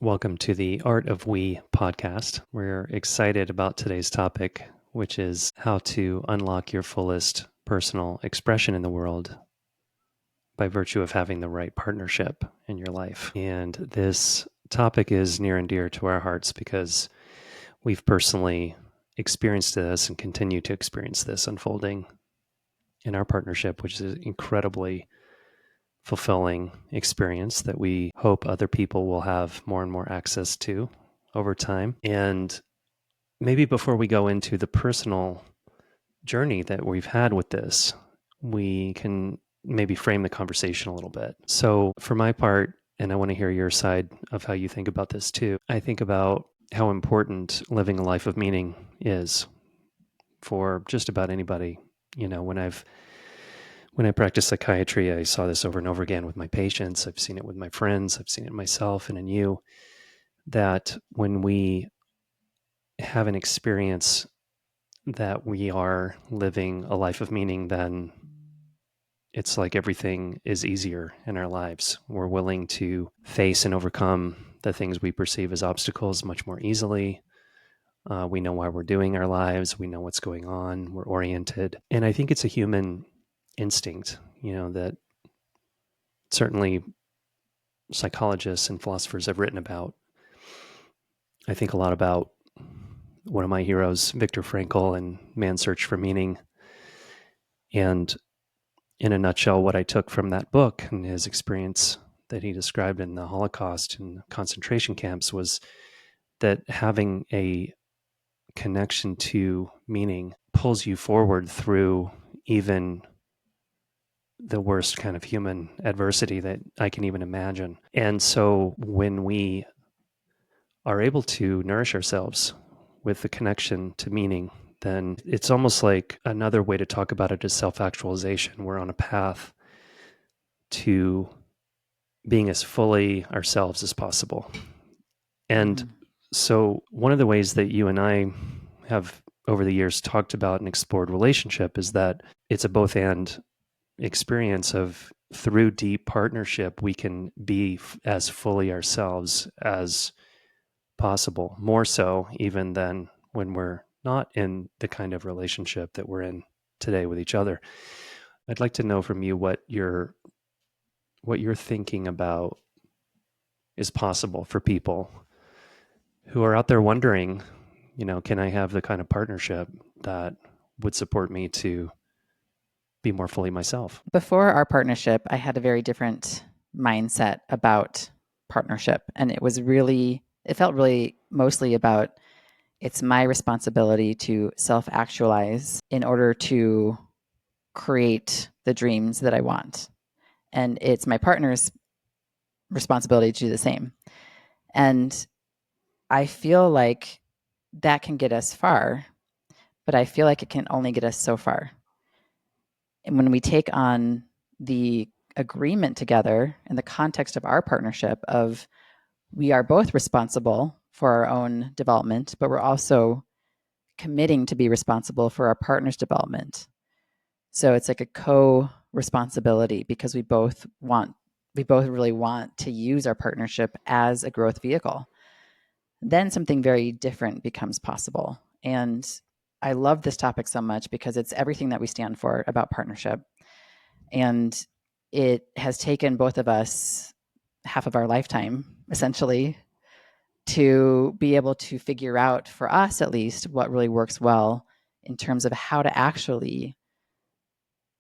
Welcome to the Art of We podcast. We're excited about today's topic, which is how to unlock your fullest personal expression in the world by virtue of having the right partnership in your life. And this topic is near and dear to our hearts because we've personally experienced this and continue to experience this unfolding in our partnership, which is incredibly fulfilling experience that we hope other people will have more and more access to over time. And maybe before we go into the personal journey that we've had with this, we can maybe frame the conversation a little bit. So, for my part, and I want to hear your side of how you think about this too, I think about how important living a life of meaning is for just about anybody. You know, when I practiced psychiatry, I saw this over and over again with my patients. I've seen it with my friends. I've seen it in myself and in you, that when we have an experience that we are living a life of meaning, then it's like everything is easier in our lives. We're willing to face and overcome the things we perceive as obstacles much more easily. We know why we're doing our lives. We know what's going on. We're oriented. And I think it's a human instinct, that certainly psychologists and philosophers have written about. I think a lot about one of my heroes, Viktor Frankl, and Man's Search for Meaning. And in a nutshell, what I took from that book and his experience that he described in the Holocaust and concentration camps was that having a connection to meaning pulls you forward through even the worst kind of human adversity that I can even imagine. And so when we are able to nourish ourselves with the connection to meaning, then it's almost like another way to talk about it is self-actualization. We're on a path to being as fully ourselves as possible. And so one of the ways that you and I have over the years talked about and explored relationship is that it's a both and experience of through deep partnership, we can be as fully ourselves as possible, more so even than when we're not in the kind of relationship that we're in today with each other. I'd like to know from you what you're thinking about is possible for people who are out there wondering, can I have the kind of partnership that would support me to be more fully myself? Before our partnership, I had a very different mindset about partnership. And it felt really mostly about it's my responsibility to self-actualize in order to create the dreams that I want. And it's my partner's responsibility to do the same. And I feel like that can get us far, but I feel like it can only get us so far. And when we take on the agreement together in the context of our partnership of we are both responsible for our own development, but we're also committing to be responsible for our partner's development. So it's like a co-responsibility because we both really want to use our partnership as a growth vehicle. Then something very different becomes possible. And I love this topic so much because it's everything that we stand for about partnership. And it has taken both of us half of our lifetime, essentially, to be able to figure out, for us at least, what really works well in terms of how to actually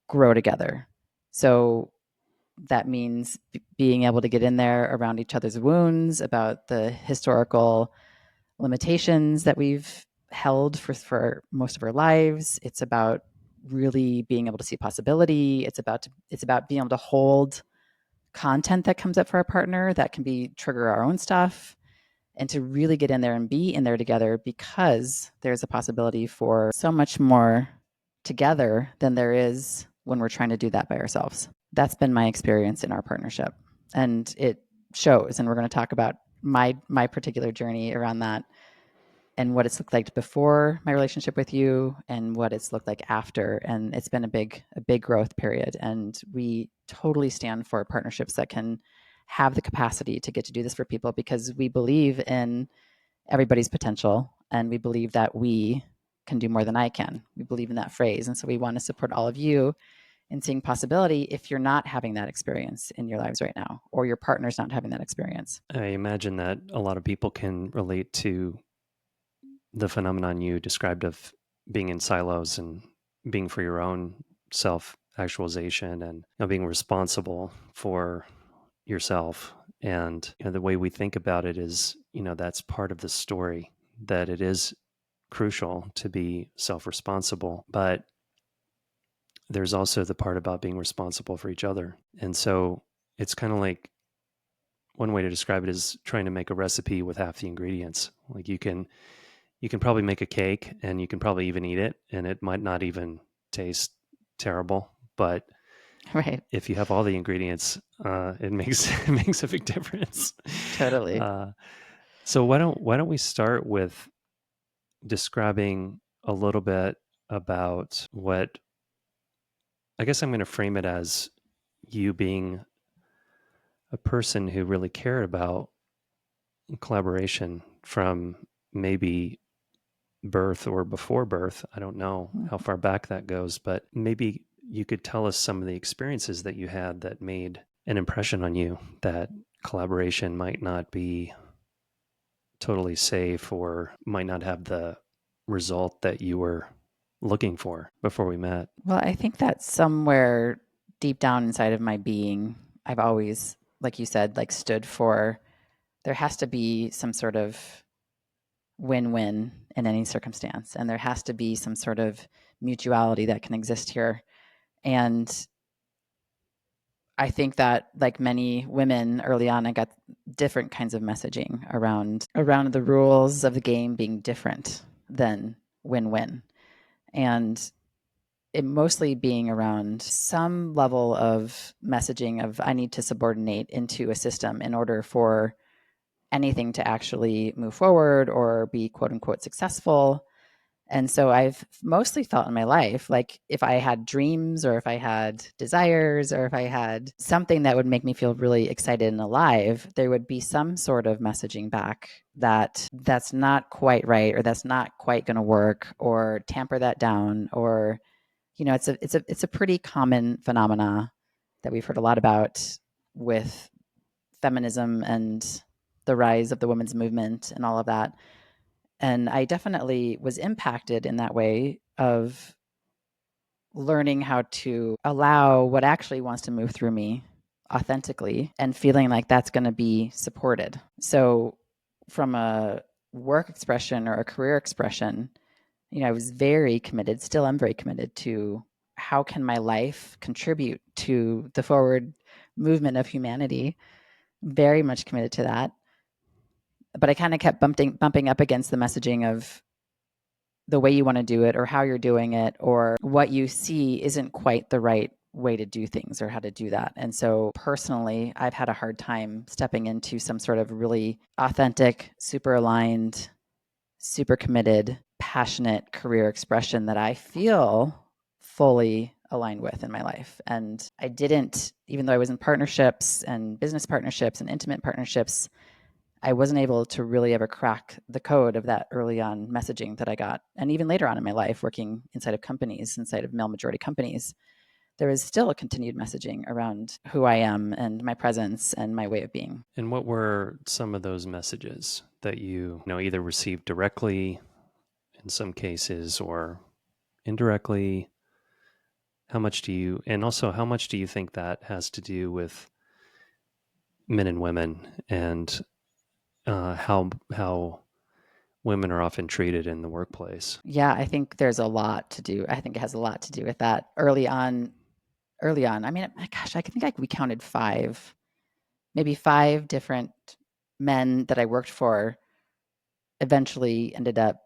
grow together. So that means being able to get in there around each other's wounds, about the historical limitations that we've held for most of our lives. It's about really being able to see possibility. It's about being able to hold content that comes up for our partner that can be trigger our own stuff, and to really get in there and be in there together, because there's a possibility for so much more together than there is when we're trying to do that by ourselves. That's been my experience in our partnership, and it shows. And we're going to talk about my particular journey around that and what it's looked like before my relationship with you and what it's looked like after. And it's been a big growth period. And we totally stand for partnerships that can have the capacity to get to do this for people because we believe in everybody's potential and we believe that we can do more than I can. We believe in that phrase. And so we want to support all of you in seeing possibility if you're not having that experience in your lives right now, or your partner's not having that experience. I imagine that a lot of people can relate to the phenomenon you described of being in silos and being for your own self-actualization and being responsible for yourself. And the way we think about it is, that's part of the story, that it is crucial to be self-responsible, but there's also the part about being responsible for each other. And so it's kind of like, one way to describe it is trying to make a recipe with half the ingredients. Like you can probably make a cake and you can probably even eat it and it might not even taste terrible, but Right. if you have all the ingredients, it makes it makes a big difference. Totally. Uh, so why don't we start with describing a little bit about what, I guess I'm going to frame it as you being a person who really cared about collaboration from maybe birth or before birth. I don't know how far back that goes, but maybe you could tell us some of the experiences that you had that made an impression on you, that collaboration might not be totally safe or might not have the result that you were looking for before we met. Well, I think that somewhere deep down inside of my being, I've always, like you said, like stood for there has to be some sort of win-win in any circumstance, and there has to be some sort of mutuality that can exist here. And I think that, like many women early on, I got different kinds of messaging around the rules of the game being different than win-win, and it mostly being around some level of messaging of I need to subordinate into a system in order for anything to actually move forward or be quote unquote successful. And so I've mostly felt in my life like if I had dreams or if I had desires or if I had something that would make me feel really excited and alive, there would be some sort of messaging back that that's not quite right or that's not quite going to work or tamper that down or it's a pretty common phenomena that we've heard a lot about with feminism and the rise of the women's movement and all of that. And I definitely was impacted in that way of learning how to allow what actually wants to move through me authentically and feeling like that's going to be supported. So, from a work expression or a career expression, I was very committed, still am very committed to how can my life contribute to the forward movement of humanity. Very much committed to that. But I kind of kept bumping up against the messaging of the way you want to do it or how you're doing it or what you see isn't quite the right way to do things or how to do that. And so personally, I've had a hard time stepping into some sort of really authentic, super aligned, super committed, passionate career expression that I feel fully aligned with in my life. And I didn't, even though I was in partnerships and business partnerships and intimate partnerships, I wasn't able to really ever crack the code of that early on messaging that I got. And even later on in my life, working inside of companies, inside of male majority companies, there is still a continued messaging around who I am and my presence and my way of being. And what were some of those messages that you either received directly in some cases or indirectly? How much do you think that has to do with men and women and how women are often treated in the workplace? Yeah, I think there's a lot to do. I think it has a lot to do with that early on. I mean, gosh, I think we counted maybe five different men that I worked for eventually ended up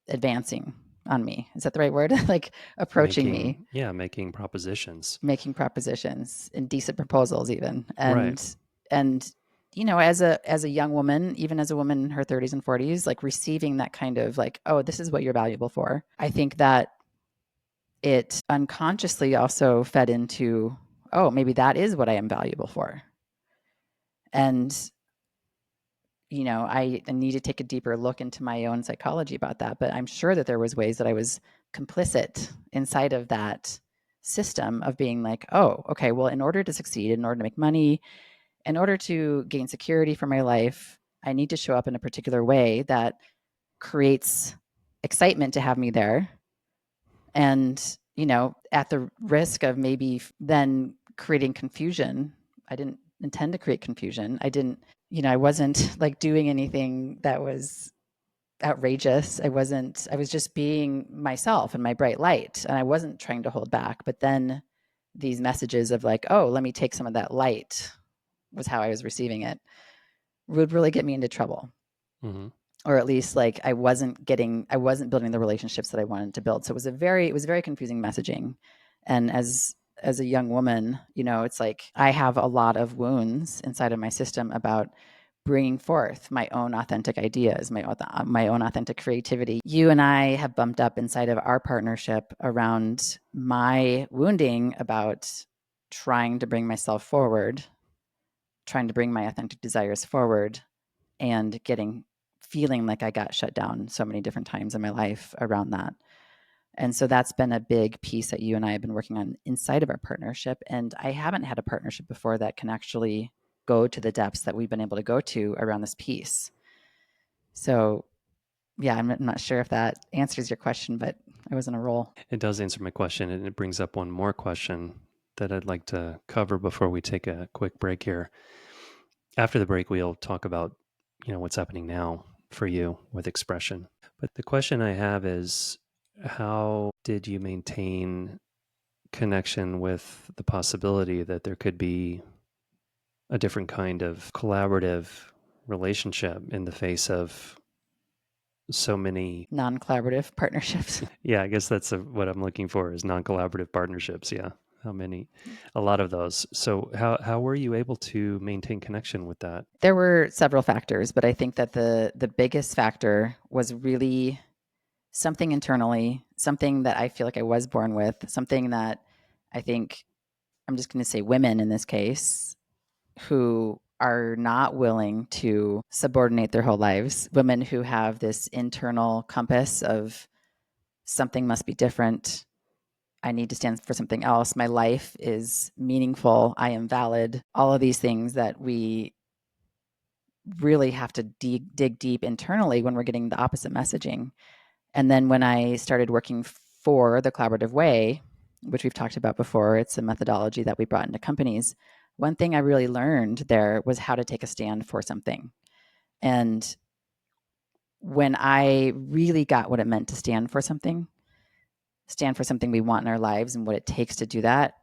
advancing on me. Is that the right word? Like approaching me, Making propositions. making propositions, indecent proposals even. Right. And as a young woman, even as a woman in her 30s and 40s, like receiving that kind of like, oh, this is what you're valuable for. I think that it unconsciously also fed into, oh, maybe that is what I am valuable for. And, I need to take a deeper look into my own psychology about that. But I'm sure that there was ways that I was complicit inside of that system of being like, oh, okay, well, in order to succeed, in order to make money, in order to gain security for my life, I need to show up in a particular way that creates excitement to have me there. And, at the risk of maybe then creating confusion, I didn't intend to create confusion. I wasn't like doing anything that was outrageous. I was just being myself in my bright light, and I wasn't trying to hold back. But then these messages of like, oh, let me take some of that light was how I was receiving it, would really get me into trouble. Mm-hmm. Or at least like I wasn't building the relationships that I wanted to build. So it was very confusing messaging. And as a young woman, it's like I have a lot of wounds inside of my system about bringing forth my own authentic ideas, my own authentic creativity. You and I have bumped up inside of our partnership around my wounding about trying to bring myself forward, trying to bring my authentic desires forward, and feeling like I got shut down so many different times in my life around that. And so that's been a big piece that you and I have been working on inside of our partnership. And I haven't had a partnership before that can actually go to the depths that we've been able to go to around this piece. So, yeah, I'm not sure if that answers your question, but I was in a roll. It does answer my question, and it brings up one more question that I'd like to cover before we take a quick break here. After the break, we'll talk about, what's happening now for you with expression. But the question I have is, how did you maintain connection with the possibility that there could be a different kind of collaborative relationship in the face of so many Non-collaborative partnerships. yeah, I guess that's what I'm looking for is non-collaborative partnerships. Yeah. How many? A lot of those. So how were you able to maintain connection with that? There were several factors, but I think that the biggest factor was really something internally, something that I feel like I was born with, something that I think I'm just going to say women in this case who are not willing to subordinate their whole lives, women who have this internal compass of something must be different. I need to stand for something else. My life is meaningful. I am valid. All of these things that we really have to dig deep internally when we're getting the opposite messaging. And then when I started working for the collaborative way, which we've talked about before, it's a methodology that we brought into companies. One thing I really learned there was how to take a stand for something. And when I really got what it meant to stand for something we want in our lives and what it takes to do that,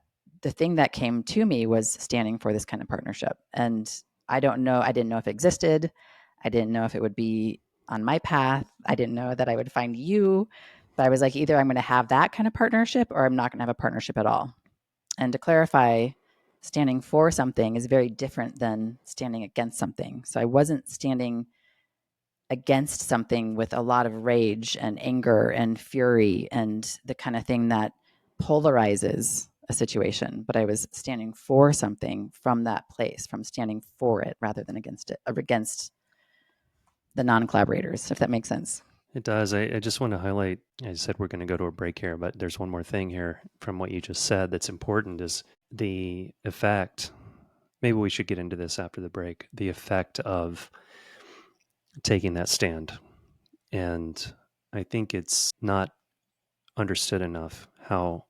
the thing that came to me was standing for this kind of partnership. And I didn't know if it existed. I didn't know if it would be on my path. I didn't know that I would find you. But I was like, either I'm going to have that kind of partnership or I'm not going to have a partnership at all. And to clarify, standing for something is very different than standing against something. So I wasn't standing against something with a lot of rage and anger and fury and the kind of thing that polarizes a situation, but I was standing for something from that place, from standing for it rather than against it, or against the non-collaborators, if that makes sense. It does. I just want to highlight, I said we're going to go to a break here, but there's one more thing here from what you just said that's important is the effect. Maybe we should get into this after the break. The effect of taking that stand. And I think it's not understood enough how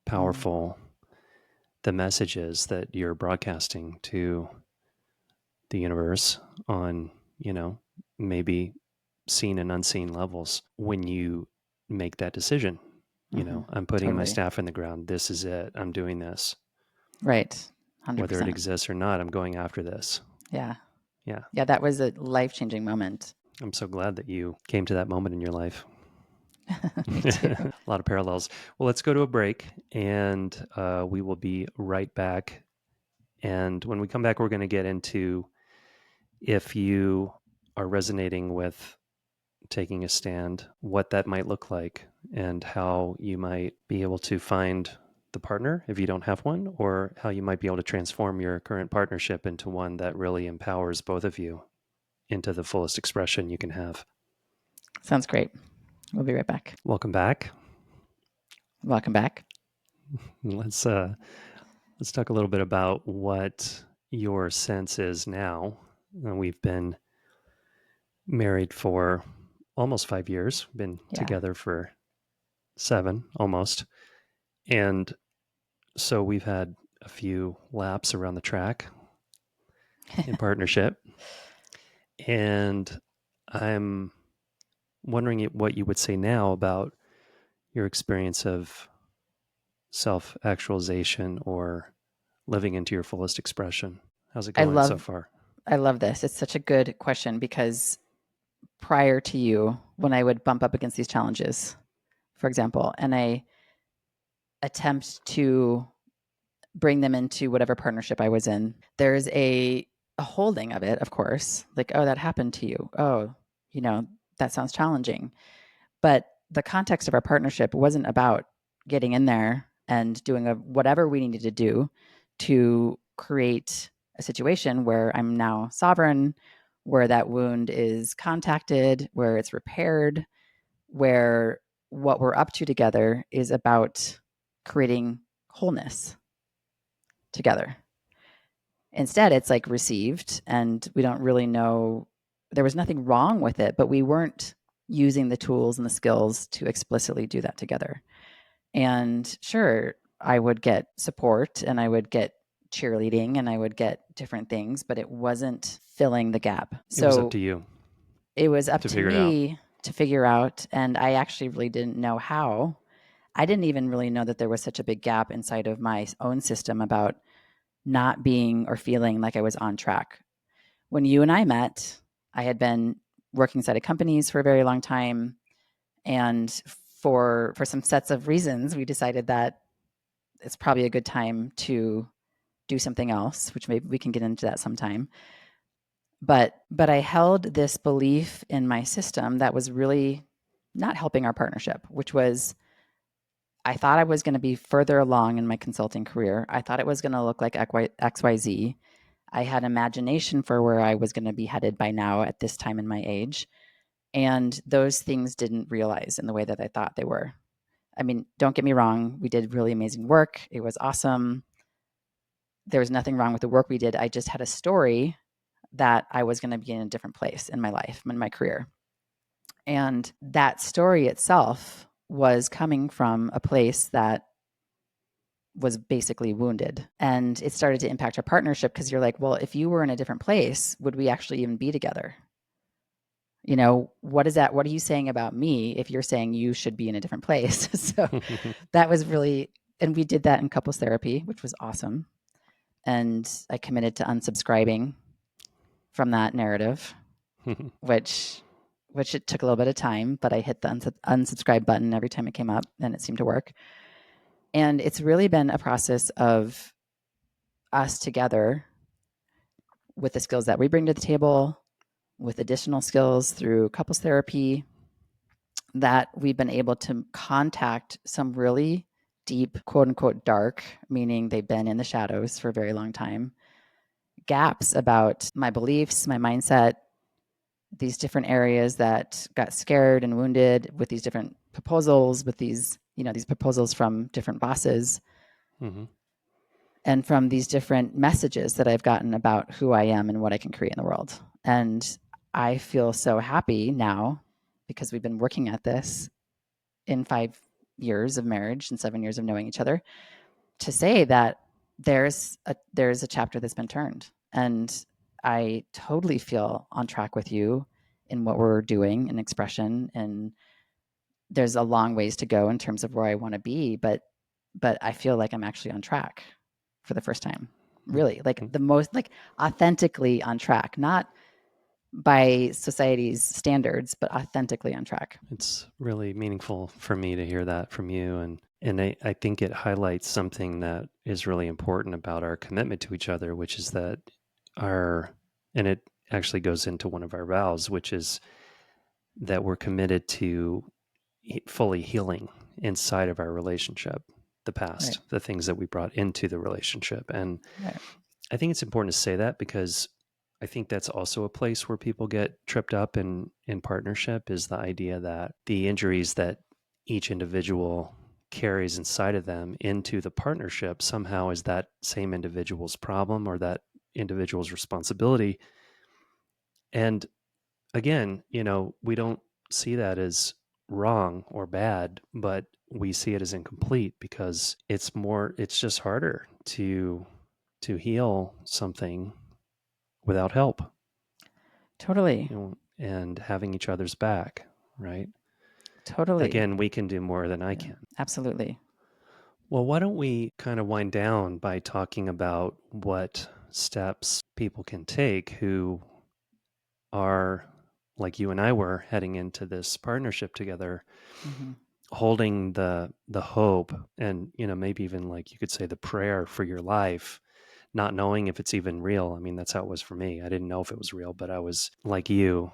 Mm. powerful the message is that you're broadcasting to the universe on, maybe seen and unseen levels when you make that decision. Mm-hmm. I'm putting my Totally. staff in the ground. This is it. I'm doing this. Right. Whether it 100%. exists or not, I'm going after this. Yeah. Yeah. Yeah, that was a life-changing moment. I'm so glad that you came to that moment in your life. Me too. A lot of parallels. Well, let's go to a break and we will be right back. And when we come back, we're going to get into if you are resonating with taking a stand, what that might look like, and how you might be able to find the partner if you don't have one, or how you might be able to transform your current partnership into one that really empowers both of you into the fullest expression you can have. Sounds great. We'll be right back. Welcome back. Welcome back. Let's talk a little bit about what your sense is now. We've been married for almost 5 years, been Yeah. together for 7 almost. And so we've had a few laps around the track in partnership. And I'm wondering what you would say now about your experience of self-actualization or living into your fullest expression. How's it I going so love far? I love this. It's such a good question because prior to you, when I would bump up against these challenges, for example, and I attempt to bring them into whatever partnership I was in, there's a holding of it, of course. Like, oh, that happened to you. Oh, you know, that sounds challenging. But the context of our partnership wasn't about getting in there and doing whatever we needed to do to create a situation where I'm now sovereign, where that wound is contacted, where it's repaired, where what we're up to together is about creating wholeness together. Instead, it's like received, and we don't really know. There was nothing wrong with it, but we weren't using the tools and the skills to explicitly do that together. And sure, I would get support and I would get cheerleading and I would get different things, but it wasn't filling the gap. It was up So to you it was up to to figure it out. me to figure out. And I actually really didn't know how. I didn't even really know that there was such a big gap inside of my own system about not being or feeling like I was on track. When you and I met, I had been working inside of companies for a very long time. And for some sets of reasons, we decided that it's probably a good time to do something else, which maybe we can get into that sometime. But I held this belief in my system that was really not helping our partnership, which was I thought I was going to be further along in my consulting career. I thought it was going to look like XYZ. I had imagination for where I was going to be headed by now at this time in my age. And those things didn't realize in the way that I thought they were. I mean, don't get me wrong, we did really amazing work. It was awesome. There was nothing wrong with the work we did. I just had a story that I was going to be in a different place in my life, in my career. And that story itself was coming from a place that was basically wounded. And it started to impact our partnership because you're like, well, if you were in a different place, would we actually even be together? You know, what is that? What are you saying about me if you're saying you should be in a different place? So that was really, and we did that in couples therapy, which was awesome. And I committed to unsubscribing from that narrative, which it took a little bit of time, but I hit the unsubscribe button every time it came up and it seemed to work. And it's really been a process of us together with the skills that we bring to the table, with additional skills through couples therapy, that we've been able to contact some really deep, quote unquote, dark, meaning they've been in the shadows for a very long time, gaps about my beliefs, my mindset, these different areas that got scared and wounded with these different proposals, with these, these proposals from different bosses. Mm-hmm. And from these different messages that I've gotten about who I am and what I can create in the world. And I feel so happy now because we've been working at this in 5 years of marriage and 7 years of knowing each other to say that there's a chapter that's been turned. And I totally feel on track with you in what we're doing in expression. And there's a long ways to go in terms of where I want to be, but I feel like I'm actually on track for the first time. Really, like the most, like authentically on track, not by society's standards, but authentically on track. It's really meaningful for me to hear that from you. And I think it highlights something that is really important about our commitment to each other, which is that and it actually goes into one of our vows, which is that we're committed to fully healing inside of our relationship, the past, the things that we brought into the relationship. And I think it's important to say that because I think that's also a place where people get tripped up in partnership, is the idea that the injuries that each individual carries inside of them into the partnership somehow is that same individual's problem or that individual's responsibility. And again, we don't see that as wrong or bad, but we see it as incomplete because it's just harder to heal something without help. Totally. And having each other's back, right? Totally. Again, we can do more than I can. Absolutely. Well, why don't we kind of wind down by talking about what steps people can take who are like you and I were heading into this partnership together, holding the hope and, maybe even like you could say the prayer for your life, not knowing if it's even real. I mean, that's how it was for me. I didn't know if it was real, but I was like you.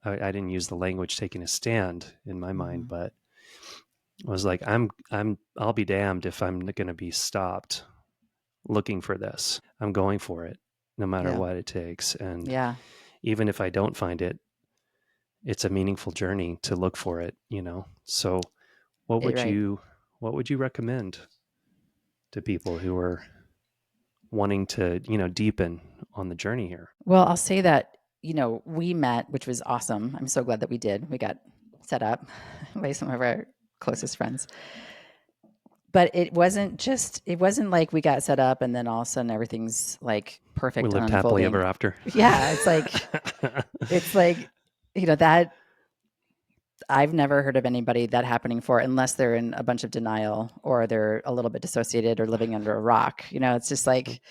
I didn't use the language taking a stand in my mind, but I was like, I'll be damned if I'm going to be stopped looking for this. I'm going for it no matter what it takes. And even if I don't find it, it's a meaningful journey to look for it, So what would you recommend to people who are wanting to, deepen on the journey here? Well, I'll say that, we met, which was awesome. I'm so glad that we did. We got set up by some of our closest friends. But it wasn't like we got set up and then all of a sudden everything's like perfect. We lived and happily unfolding. ever after. Yeah. It's like, that I've never heard of anybody that happening for, unless they're in a bunch of denial or they're a little bit dissociated or living under a rock. It's just like,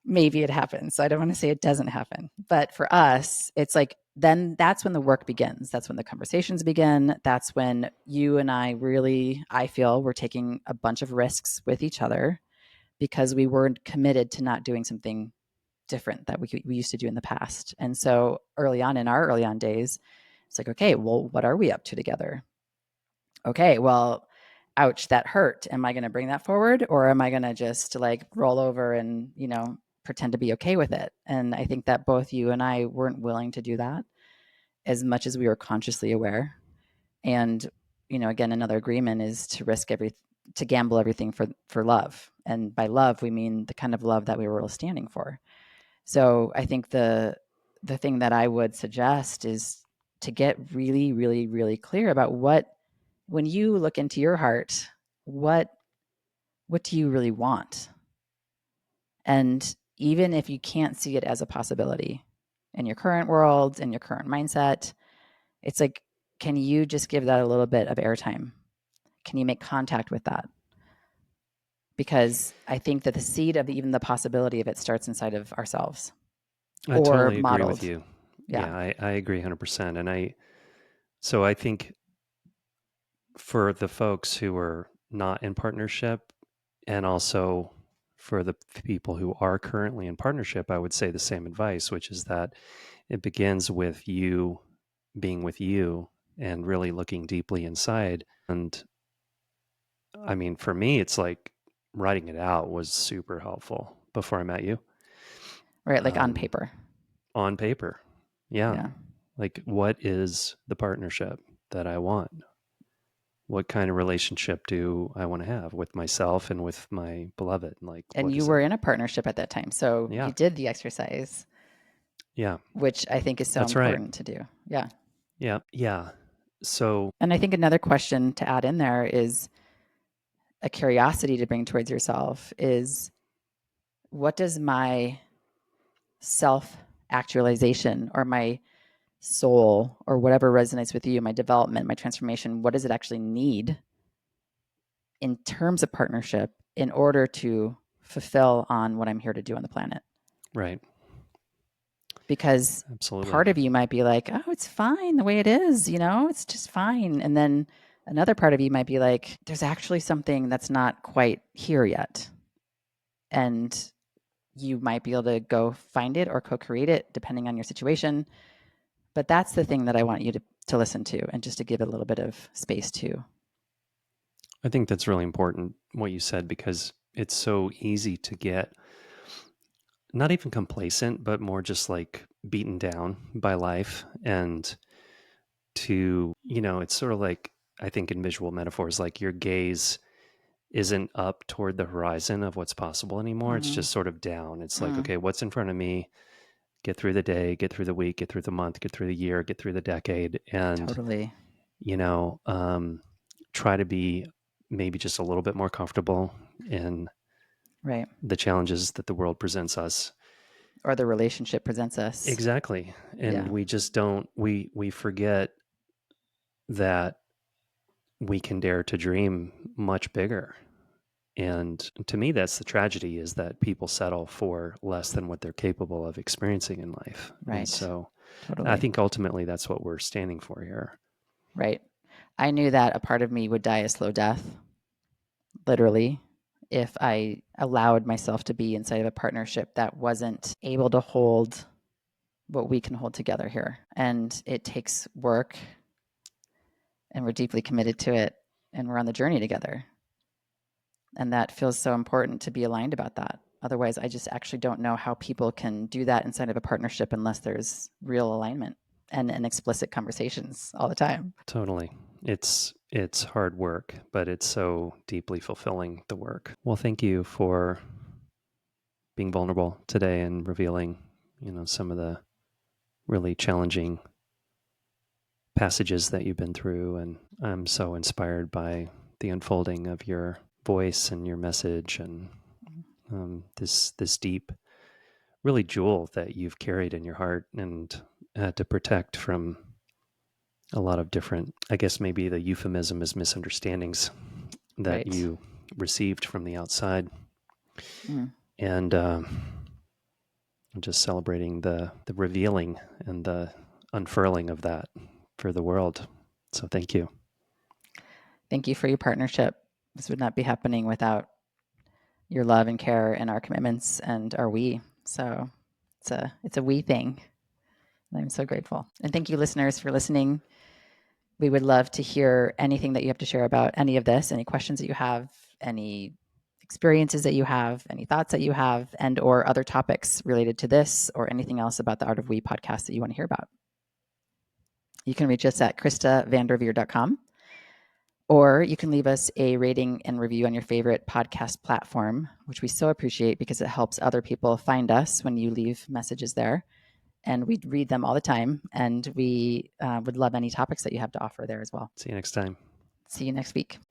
maybe it happens. So I don't want to say it doesn't happen. But for us, it's like, then that's when the work begins. That's when the conversations begin. That's when you and I feel we're taking a bunch of risks with each other because we weren't committed to not doing something different that we used to do in the past. And so early on in our early on days, it's like, okay, well, what are we up to together? Okay, well, ouch, that hurt. Am I going to bring that forward, or am I going to just like roll over and, pretend to be okay with it? And I think that both you and I weren't willing to do that as much as we were consciously aware. And, again, another agreement is to gamble everything for love. And by love, we mean the kind of love that we were all standing for. So I think the thing that I would suggest is to get really, really, really clear about when you look into your heart, what do you really want? And even if you can't see it as a possibility in your current world, in your current mindset, it's like, can you just give that a little bit of airtime? Can you make contact with that? Because I think that the seed of even the possibility of it starts inside of ourselves. I totally agree with you. Yeah, I agree 100%. And I think for the folks who are not in partnership, and also for the people who are currently in partnership, I would say the same advice, which is that it begins with you being with you and really looking deeply inside. And I mean, for me, it's like writing it out was super helpful before I met you. Right, like on paper. On paper. Yeah. Like, what is the partnership that I want? What kind of relationship do I want to have with myself and with my beloved? And you were in a partnership at that time. So you did the exercise. Yeah. Which I think is so important to do. Yeah. Yeah. Yeah. So, and I think another question to add in there is a curiosity to bring towards yourself is, what does my self-actualization or my soul or whatever resonates with you, my development, my transformation, what does it actually need in terms of partnership in order to fulfill on what I'm here to do on the planet? Right. Because part of you might be like, oh, it's fine the way it is, it's just fine. And then another part of you might be like, there's actually something that's not quite here yet. And you might be able to go find it or co-create it depending on your situation. But that's the thing that I want you to listen to and just to give it a little bit of space to. I think that's really important what you said, because it's so easy to get not even complacent, but more just like beaten down by life. And it's sort of like, I think in visual metaphors, like your gaze isn't up toward the horizon of what's possible anymore. It's Mm, just sort of down. It's like, mm, okay, what's in front of me? Get through the day, get through the week, get through the month, get through the year, get through the decade. And, totally. you know, um, try to be maybe just a little bit more comfortable in Right. the challenges that the world presents us. Or the relationship presents us. Exactly. And Yeah. we just don't, we forget that we can dare to dream much bigger. And to me, that's the tragedy, is that people settle for less than what they're capable of experiencing in life. And Right. so I Totally. think ultimately that's what we're standing for here. Right. I knew that a part of me would die a slow death, literally, if I allowed myself to be inside of a partnership that wasn't able to hold what we can hold together here. And it takes work, and we're deeply committed to it, and we're on the journey together. And that feels so important to be aligned about that. Otherwise, I just actually don't know how people can do that inside of a partnership unless there's real alignment and explicit conversations all the time. Totally. It's hard work, but it's so deeply fulfilling, the work. Well, thank you for being vulnerable today and revealing, some of the really challenging passages that you've been through. And I'm so inspired by the unfolding of your voice and your message, and this deep, really jewel that you've carried in your heart and had to protect from a lot of different, I guess maybe the euphemism is misunderstandings that Right. you received from the outside. Mm. And just celebrating the revealing and the unfurling of that for the world. So thank you. Thank you for your partnership. This would not be happening without your love and care and our commitments and our we. So it's a we thing. And I'm so grateful. And thank you, listeners, for listening. We would love to hear anything that you have to share about any of this, any questions that you have, any experiences that you have, any thoughts that you have, and or other topics related to this or anything else about the Art of We podcast that you want to hear about. You can reach us at KristaVanderveer.com, or you can leave us a rating and review on your favorite podcast platform, which we so appreciate because it helps other people find us when you leave messages there. And we read them all the time, and we would love any topics that you have to offer there as well. See you next time. See you next week.